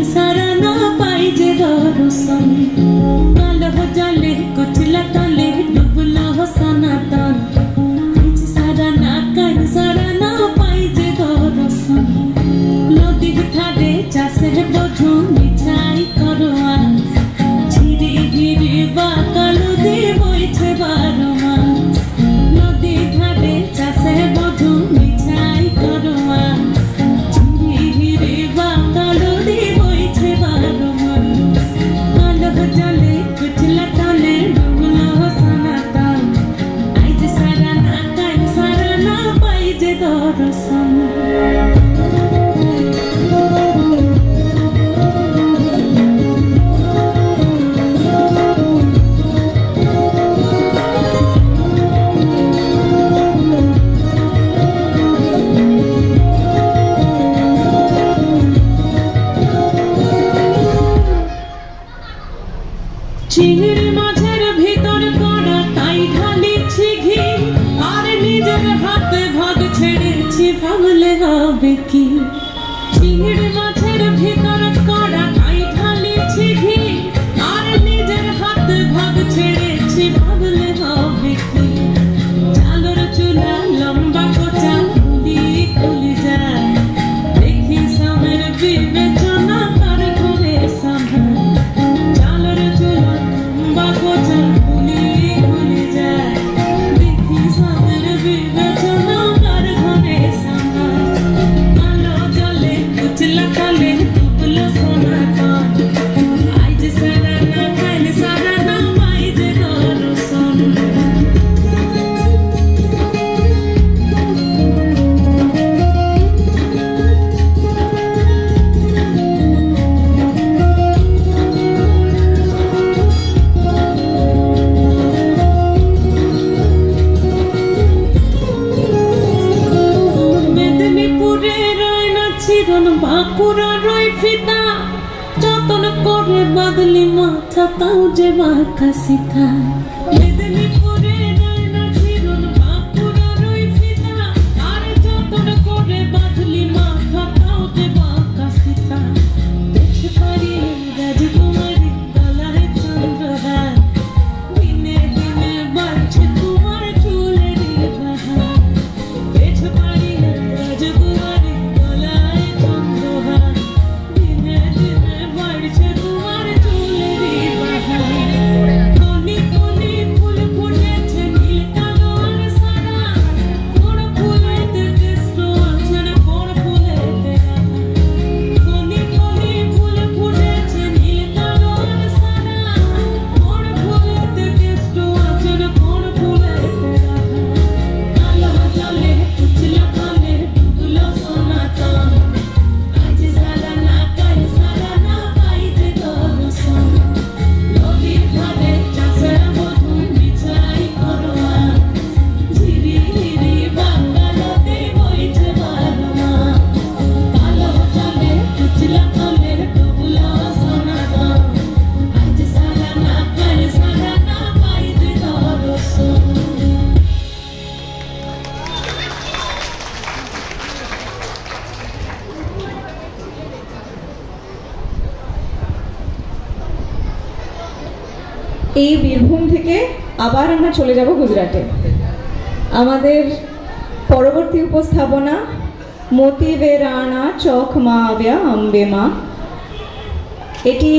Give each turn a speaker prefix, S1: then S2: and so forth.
S1: सारा ना पाई जे दर्शन काल हो जाले कुचला तले डुबलो हो सनातन सारा ना पाई जे दर्शन नदी ठारे चाषे बोझू मिठाई करवा झिरी झिरी बाकालू दे बइछे बारमा नदी ठारे चाषे बोझू मिठाई करवा झिरी झिरी बाकालू दे बइछे बारमा काल हो जाले कुचला तले डुबलो हो सनातन आइज सारा ना पाई जे दर्शन চিংড়ি মাছের ভিতর কড়া তাই ঢালিছি ঘি আর নিজের হাতে ভাগ ছেড়েছি ভাবলে হবে কি চিংড়ি মাছের ভিতর কড়া তাই ঢালিছি ঘি আর নিজের হাতে ভাগ ছেড়েছি ভাবলে হবে কি চালের চুলা লম্বা কোচা খুলি যায় দেখি সামের বিবেচনা তার ঘরে সামনে বাঁকুড়া রই ফিতা যতন করে বাদলি মাথা তাও যে বাঁকা সিথা মেদিনীপুরে রই না চিরন বাঁকুড়া রই ফিতা আর যতন করে বাদলি মাথা তাও যে বাঁকা সিথা দেখতে পারি রাজকুমারী গলায় চন্দ্রহার দিনে দিনে বাড়ছে তোমার চুলের বাহার দেখতে পারি রাজকুমারী
S2: এই বীরভূম থেকে আবার আমরা চলে যাব গুজরাটে। আমাদের পরবর্তী উপস্থাপনা মোতি वे राणा चौक माँ आव्या अम्बे माँ। এটি